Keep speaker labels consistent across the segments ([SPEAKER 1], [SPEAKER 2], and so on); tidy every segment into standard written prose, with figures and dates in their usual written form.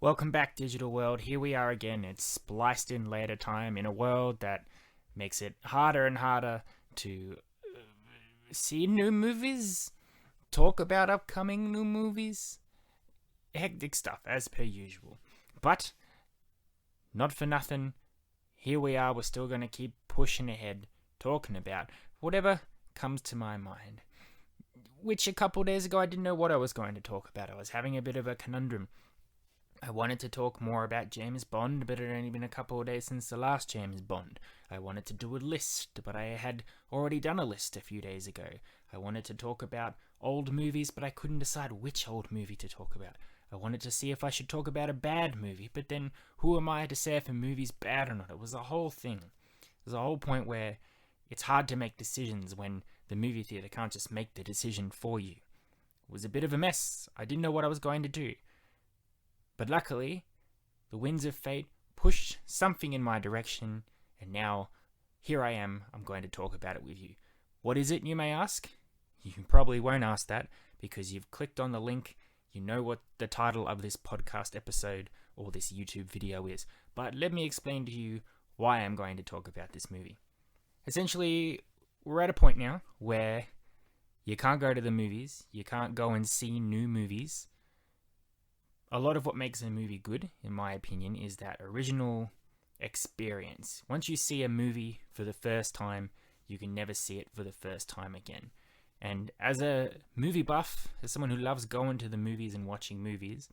[SPEAKER 1] Welcome back, digital world. Here we are again. It's spliced in later time in a world that makes it harder and harder to see new movies, talk about upcoming new movies. Hectic stuff, as per usual. But, not for nothing, here we are. We're still going to keep pushing ahead, talking about whatever comes to my mind. Which a couple days ago I didn't know what I was going to talk about. I was having a bit of a conundrum. I wanted to talk more about James Bond, but it had only been a couple of days since the last James Bond. I wanted to do a list, but I had already done a list a few days ago. I wanted to talk about old movies, but I couldn't decide which old movie to talk about. I wanted to see if I should talk about a bad movie, but then who am I to say if a movie's bad or not? It was a whole thing. There's a whole point where it's hard to make decisions when the movie theater can't just make the decision for you. It was a bit of a mess. I didn't know what I was going to do. But luckily, the winds of fate pushed something in my direction, and now here I am. I'm going to talk about it with you. What is it, you may ask? You probably won't ask that because you've clicked on the link. You know what the title of this podcast episode or this YouTube video is. But let me explain to you why I'm going to talk about this movie. Essentially, we're at a point now where you can't go to the movies. You can't go and see new movies. A lot of what makes a movie good, in my opinion, is that original experience. Once you see a movie for the first time, you can never see it for the first time again. And as a movie buff, as someone who loves going to the movies and watching movies,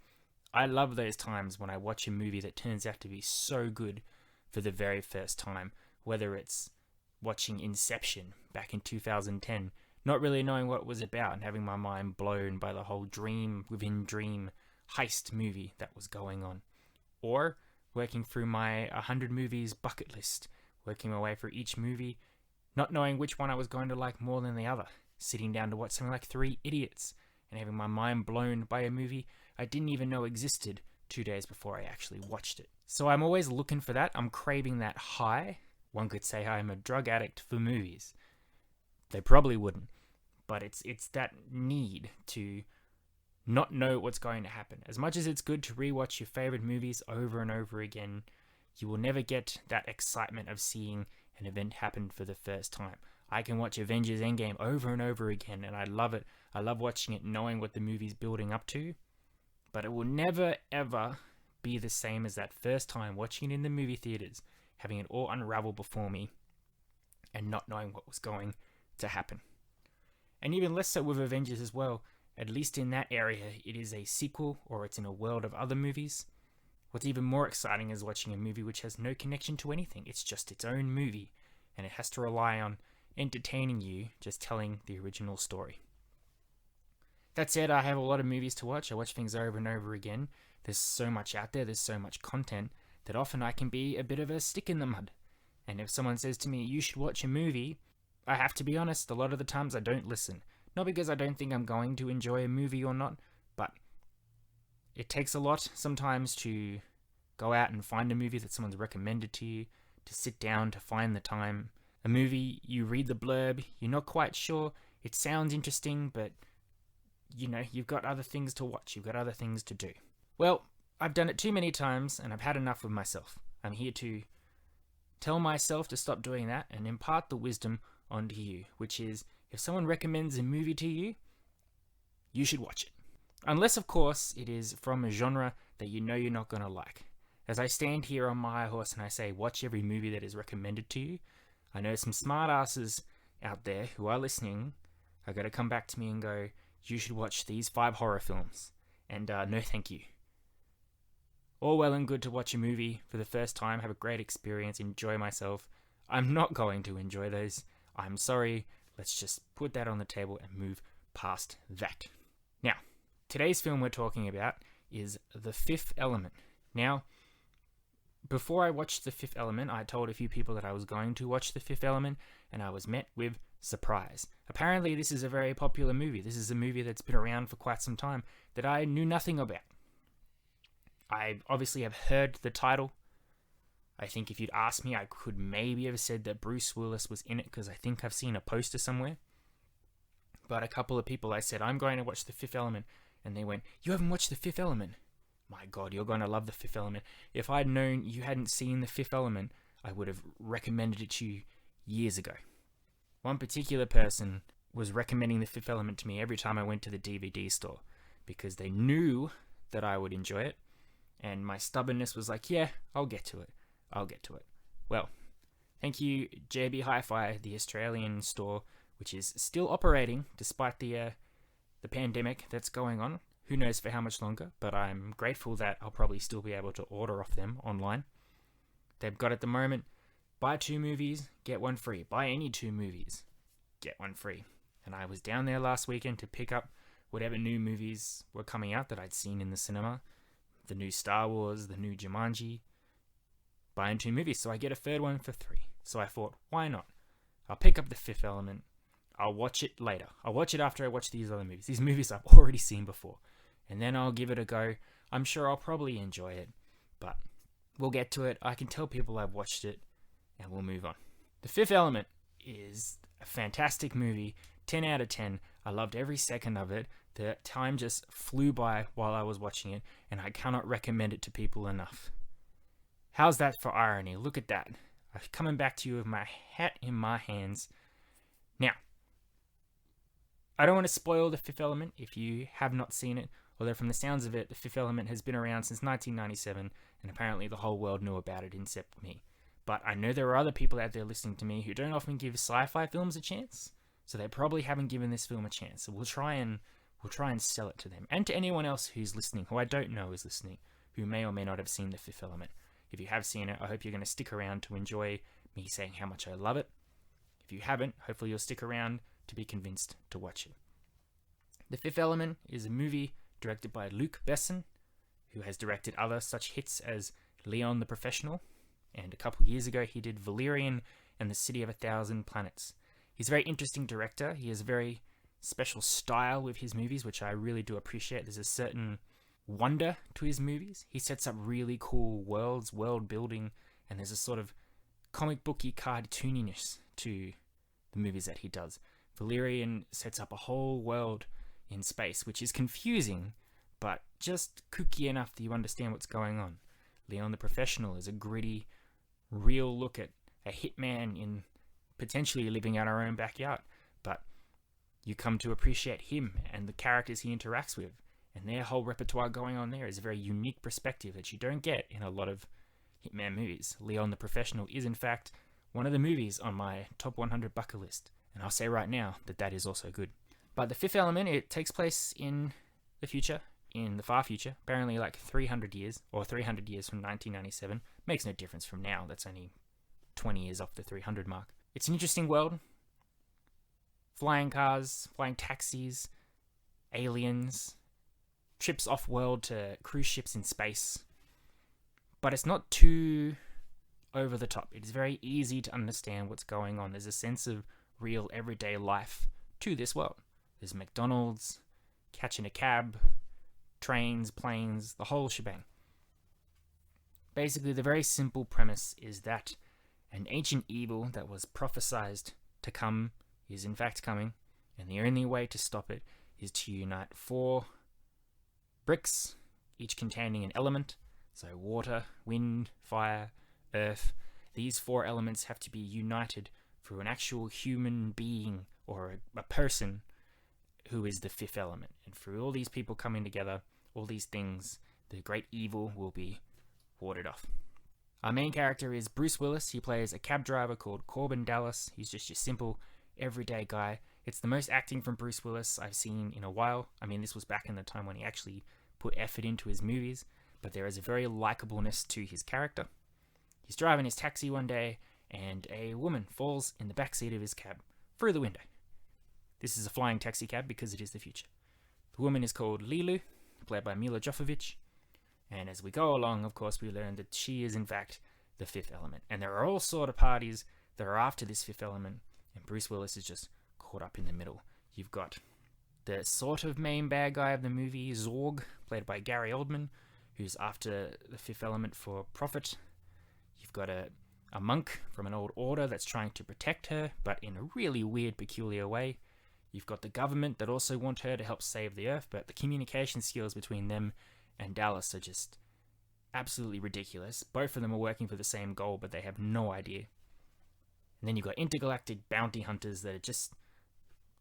[SPEAKER 1] I love those times when I watch a movie that turns out to be so good for the very first time. Whether it's watching Inception back in 2010, not really knowing what it was about and having my mind blown by the whole dream within dream heist movie that was going on, or working through my 100 movies bucket list, working my way through each movie, not knowing which one I was going to like more than the other, sitting down to watch something like Three Idiots and having my mind blown by a movie I didn't even know existed 2 days before I actually watched it. So I'm always looking for that. I'm craving that high. One could say I'm a drug addict for movies. They probably wouldn't, but it's that need to not know what's going to happen. As much as it's good to rewatch your favorite movies over and over again, you will never get that excitement of seeing an event happen for the first time. I can watch Avengers Endgame over and over again, and I love it. I love watching it knowing what the movie's building up to, but it will never, ever be the same as that first time watching it in the movie theaters, having it all unravel before me, and not knowing what was going to happen. And even less so with Avengers as well. At least in that area, it is a sequel or it's in a world of other movies. What's even more exciting is watching a movie which has no connection to anything. It's just its own movie, and it has to rely on entertaining you, just telling the original story. That said, I have a lot of movies to watch. I watch things over and over again. There's so much out there, there's so much content, that often I can be a bit of a stick in the mud. And if someone says to me, you should watch a movie, I have to be honest, a lot of the times I don't listen. Not because I don't think I'm going to enjoy a movie or not, but it takes a lot sometimes to go out and find a movie that someone's recommended to you, to sit down, to find the time. A movie, you read the blurb, you're not quite sure, it sounds interesting, but you've got other things to watch, you've got other things to do. Well, I've done it too many times and I've had enough of myself. I'm here to tell myself to stop doing that and impart the wisdom onto you, which is, if someone recommends a movie to you, you should watch it. Unless, of course, it is from a genre that you know you're not going to like. As I stand here on my high horse and I say, watch every movie that is recommended to you, I know some smart asses out there who are listening are going to come back to me and go, you should watch these 5 horror films. And no thank you. All well and good to watch a movie for the first time, have a great experience, enjoy myself. I'm not going to enjoy those. I'm sorry. Let's just put that on the table and move past that. Now, today's film we're talking about is The Fifth Element. Now, before I watched The Fifth Element, I told a few people that I was going to watch The Fifth Element, and I was met with surprise. Apparently, this is a very popular movie. This is a movie that's been around for quite some time that I knew nothing about. I obviously have heard the title. I think if you'd asked me, I could maybe have said that Bruce Willis was in it because I think I've seen a poster somewhere. But a couple of people I said, I'm going to watch The Fifth Element, and they went, you haven't watched The Fifth Element? My God, you're going to love The Fifth Element. If I'd known you hadn't seen The Fifth Element, I would have recommended it to you years ago. One particular person was recommending The Fifth Element to me every time I went to the DVD store because they knew that I would enjoy it, and my stubbornness was like, yeah, I'll get to it. Well, thank you, JB Hi-Fi, the Australian store, which is still operating despite the pandemic that's going on. Who knows for how much longer, but I'm grateful that I'll probably still be able to order off them online. They've got at the moment, buy 2 movies, get 1 free. Buy any 2 movies, get 1 free. And I was down there last weekend to pick up whatever new movies were coming out that I'd seen in the cinema. The new Star Wars, the new Jumanji. Buying 2 movies, so I get a third one for 3. So I thought, why not? I'll pick up The Fifth Element. I'll watch it later. I'll watch it after I watch these other movies. These movies I've already seen before. And then I'll give it a go. I'm sure I'll probably enjoy it, but we'll get to it. I can tell people I've watched it, and we'll move on. The Fifth Element is a fantastic movie. 10 out of 10. I loved every second of it. The time just flew by while I was watching it, and I cannot recommend it to people enough. How's that for irony? Look at that. I'm coming back to you with my hat in my hands. Now, I don't want to spoil The Fifth Element if you have not seen it, although from the sounds of it, The Fifth Element has been around since 1997, and apparently the whole world knew about it except me. But I know there are other people out there listening to me who don't often give sci-fi films a chance, so they probably haven't given this film a chance. So we'll try and sell it to them, and to anyone else who's listening, who I don't know is listening, who may or may not have seen The Fifth Element. If you have seen it, I hope you're going to stick around to enjoy me saying how much I love it. If you haven't, hopefully you'll stick around to be convinced to watch it. The Fifth Element is a movie directed by Luc Besson, who has directed other such hits as Leon the Professional, and a couple years ago he did Valerian and the City of a Thousand Planets. He's a very interesting director. He has a very special style with his movies, which I really do appreciate. There's a certain wonder to his movies. He sets up really cool worlds, world building, and there's a sort of comic booky cartooniness to the movies that he does. Valerian sets up a whole world in space, which is confusing, but just kooky enough that you understand what's going on. Leon the Professional is a gritty, real look at a hitman in potentially living out our own backyard, but you come to appreciate him and the characters he interacts with, and their whole repertoire going on there is a very unique perspective that you don't get in a lot of hitman movies. Leon the Professional is in fact one of the movies on my top 100 bucket list, and I'll say right now that that is also good. But The Fifth Element, it takes place in the future, in the far future, apparently like 300 years, or 300 years from 1997. Makes no difference from now, that's only 20 years off the 300 mark. It's an interesting world. Flying cars, flying taxis, aliens, trips off-world to cruise ships in space. But it's not too over the top. It is very easy to understand what's going on. There's a sense of real everyday life to this world. There's McDonald's, catching a cab, trains, planes, the whole shebang. Basically, the very simple premise is that an ancient evil that was prophesized to come is in fact coming, and the only way to stop it is to unite 4 bricks, each containing an element. So water, wind, fire, earth. These 4 elements have to be united through an actual human being or a person who is the 5th element. And through all these people coming together, all these things, the great evil will be warded off. Our main character is Bruce Willis. He plays a cab driver called Corbin Dallas. He's just your simple, everyday guy. It's the most acting from Bruce Willis I've seen in a while. I mean, this was back in the time when he actually put effort into his movies, but there is a very likableness to his character. He's driving his taxi one day, and a woman falls in the backseat of his cab through the window. This is a flying taxi cab because it is the future. The woman is called Lilu, played by Mila Jovovich, and as we go along, of course, we learn that she is in fact the 5th element. And there are all sort of parties that are after this 5th element, and Bruce Willis is just caught up in the middle. You've got the sort of main bad guy of the movie, Zorg, played by Gary Oldman, who's after the 5th element for profit. You've got a monk from an old order that's trying to protect her, but in a really weird, peculiar way. You've got the government that also want her to help save the Earth, but the communication skills between them and Dallas are just absolutely ridiculous. Both of them are working for the same goal, but they have no idea. And then you've got intergalactic bounty hunters that are just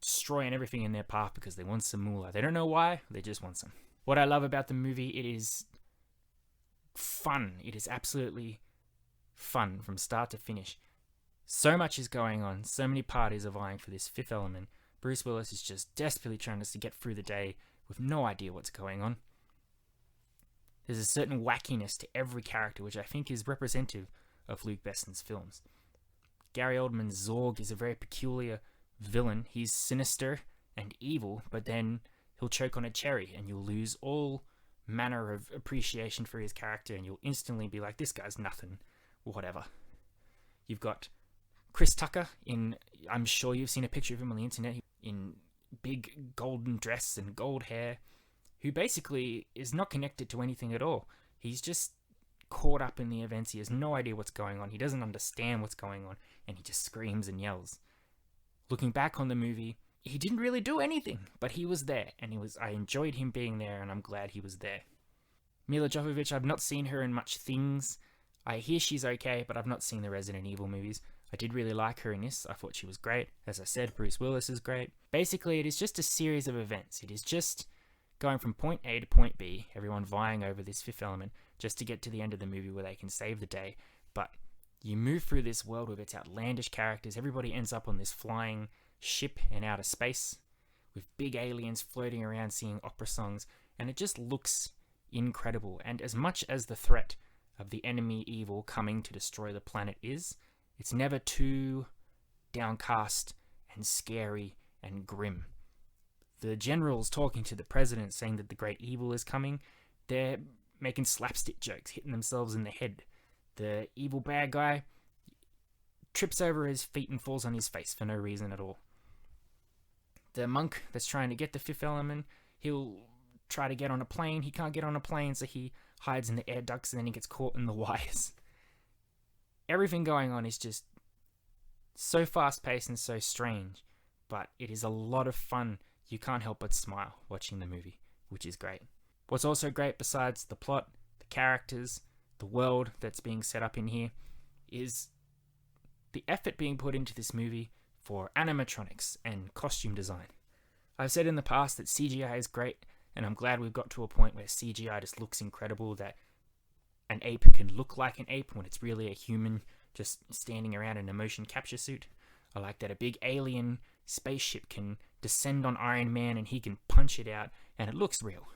[SPEAKER 1] destroying everything in their path because they want some moolah. They don't know why, they just want some. What I love about the movie, it is fun. It is absolutely fun from start to finish. So much is going on. So many parties are vying for this fifth element. Bruce Willis is just desperately trying to get through the day with no idea what's going on. There's a certain wackiness to every character, which I think is representative of Luc Besson's films. Gary Oldman's Zorg is a very peculiar villain. He's sinister and evil, but then he'll choke on a cherry and you'll lose all manner of appreciation for his character and you'll instantly be like, this guy's nothing, whatever. You've got Chris Tucker I'm sure you've seen a picture of him on the internet, in big golden dress and gold hair, who basically is not connected to anything at all. He's just caught up in the events. He has no idea what's going on. He doesn't understand what's going on, and he just screams and yells. Looking back on the movie, he didn't really do anything, but he was there, and I enjoyed him being there, and I'm glad he was there. Mila Jovovich, I've not seen her in much things. I hear she's okay, but I've not seen the Resident Evil movies. I did really like her in this. I thought she was great. As I said, Bruce Willis is great. Basically, it is just a series of events. It is just going from point A to point B, everyone vying over this fifth element, just to get to the end of the movie where they can save the day. But you move through this world with its outlandish characters. Everybody ends up on this flying ship in outer space with big aliens floating around singing opera songs, and it just looks incredible. And as much as the threat of the enemy evil coming to destroy the planet is, it's never too downcast and scary and grim. The generals talking to the president saying that the great evil is coming, they're making slapstick jokes, hitting themselves in the head. The evil bad guy trips over his feet and falls on his face for no reason at all. The monk that's trying to get the fifth element, he'll try to get on a plane. He can't get on a plane, so he hides in the air ducts and then he gets caught in the wires. Everything going on is just so fast-paced and so strange, but it is a lot of fun. You can't help but smile watching the movie, which is great. What's also great, besides the plot, the characters, the world that's being set up in here, is the effort being put into this movie for animatronics and costume design. I've said in the past that CGI is great, and I'm glad we've got to a point where CGI just looks incredible, that an ape can look like an ape when it's really a human just standing around in a motion capture suit. I like that a big alien spaceship can descend on Iron Man and he can punch it out and it looks real.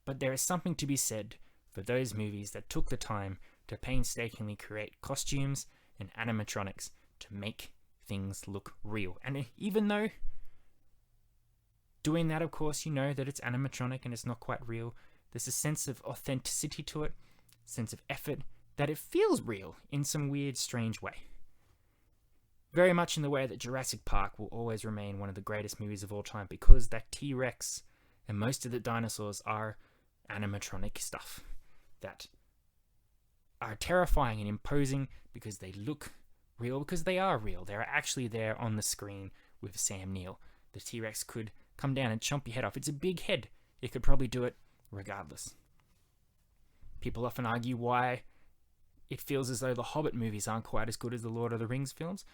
[SPEAKER 1] But there is something to be said for those movies that took the time to painstakingly create costumes and animatronics to make things look real. And even though doing that, of course, you know that it's animatronic and it's not quite real, there's a sense of authenticity to it, sense of effort, that it feels real in some weird, strange way. Very much in the way that Jurassic Park will always remain one of the greatest movies of all time, because that T-Rex and most of the dinosaurs are animatronic stuff that are terrifying and imposing because they look real, because they are real. They're actually there on the screen with Sam Neill. The T-Rex could come down and chomp your head off. It's a big head. It could probably do it regardless. People often argue why it feels as though the Hobbit movies aren't quite as good as the Lord of the Rings films.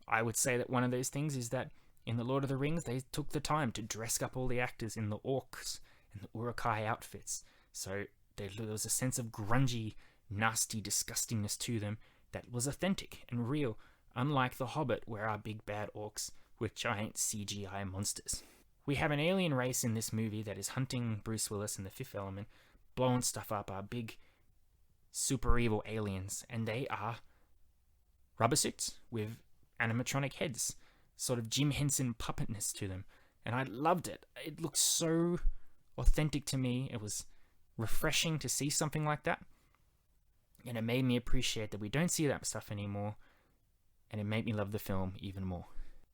[SPEAKER 1] I would say that one of those things is that in the Lord of the Rings, they took the time to dress up all the actors in the orcs and the Uruk-hai outfits. So there was a sense of grungy, nasty disgustingness to them that was authentic and real, unlike the Hobbit, where our big bad orcs were giant CGI monsters. We have an alien race in this movie that is hunting Bruce Willis in the Fifth Element, blowing stuff up, our big super evil aliens, and they are rubber suits with animatronic heads, sort of Jim Henson puppetness to them, and I loved it. It looked so authentic to me. It was refreshing to see something like that, and it made me appreciate that we don't see that stuff anymore, and it made me love the film even more.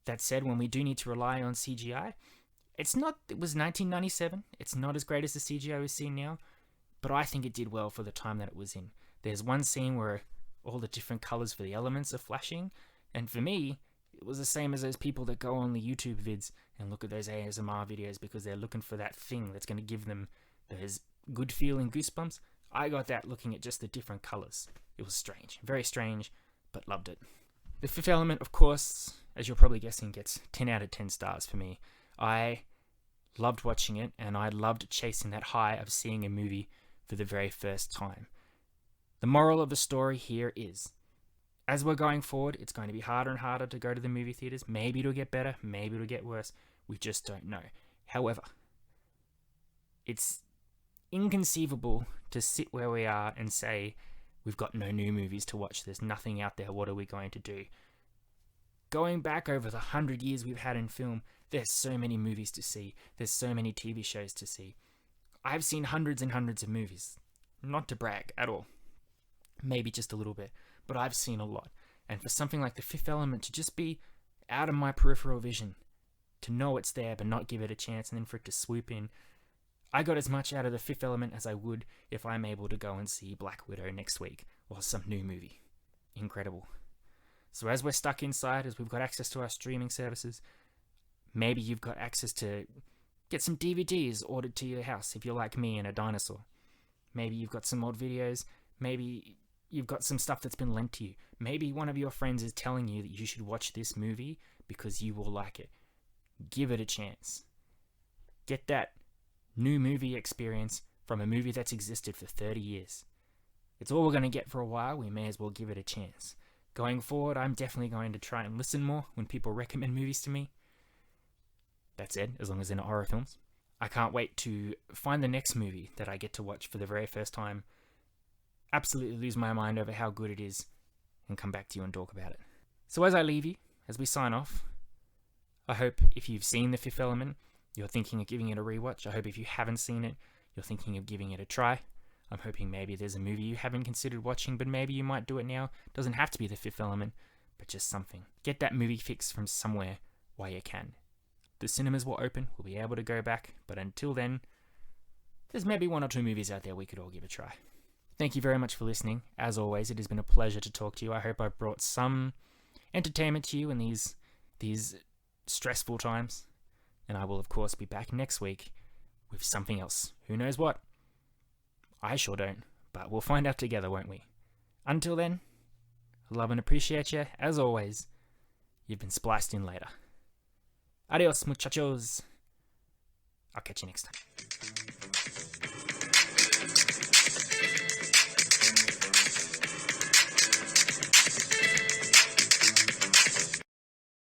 [SPEAKER 1] That said, when we do need to rely on CGI, it was 1997, it's not as great as the CGI we see now, but I think it did well for the time that it was in. There's one scene where all the different colors for the elements are flashing, and for me, it was the same as those people that go on the YouTube vids and look at those ASMR videos because they're looking for that thing that's going to give them those good feeling goosebumps, I got that looking at just the different colours. It was strange, very strange, but loved it. The Fifth Element, of course, as you're probably guessing, gets 10 out of 10 stars for me. I loved watching it, and I loved chasing that high of seeing a movie for the very first time. The moral of the story here is, as we're going forward, it's going to be harder and harder to go to the movie theaters. Maybe it'll get better, maybe it'll get worse. We just don't know. However, it's inconceivable to sit where we are and say, we've got no new movies to watch, there's nothing out there, what are we going to do? Going back over the 100 years we've had in film, there's so many movies to see, there's so many TV shows to see. I've seen hundreds and hundreds of movies. Not to brag at all. Maybe just a little bit, but I've seen a lot. And for something like The Fifth Element to just be out of my peripheral vision, to know it's there but not give it a chance, and then for it to swoop in, I got as much out of The Fifth Element as I would if I'm able to go and see Black Widow next week, or some new movie. Incredible. So as we're stuck inside, as we've got access to our streaming services, maybe you've got access to get some DVDs ordered to your house if you're like me and a dinosaur. Maybe you've got some old videos, maybe you've got some stuff that's been lent to you. Maybe one of your friends is telling you that you should watch this movie because you will like it. Give it a chance. Get that new movie experience from a movie that's existed for 30 years. It's all we're going to get for a while, we may as well give it a chance. Going forward, I'm definitely going to try and listen more when people recommend movies to me. That's it, as long as they're not horror films. I can't wait to find the next movie that I get to watch for the very first time, absolutely lose my mind over how good it is, and come back to you and talk about it. So as I leave you, as we sign off, I hope if you've seen The Fifth Element, you're thinking of giving it a rewatch. I hope if you haven't seen it, you're thinking of giving it a try. I'm hoping maybe there's a movie you haven't considered watching, but maybe you might do it now. Doesn't have to be The Fifth Element, but just something. Get that movie fix from somewhere while you can. The cinemas will open, we'll be able to go back, but until then, there's maybe 1 or 2 movies out there we could all give a try. Thank you very much for listening. As always, it has been a pleasure to talk to you. I hope I brought some entertainment to you in these stressful times. And I will, of course, be back next week with something else. Who knows what? I sure don't, but we'll find out together, won't we? Until then, I love and appreciate you. As always, you've been spliced in later. Adios, muchachos. I'll catch you next time.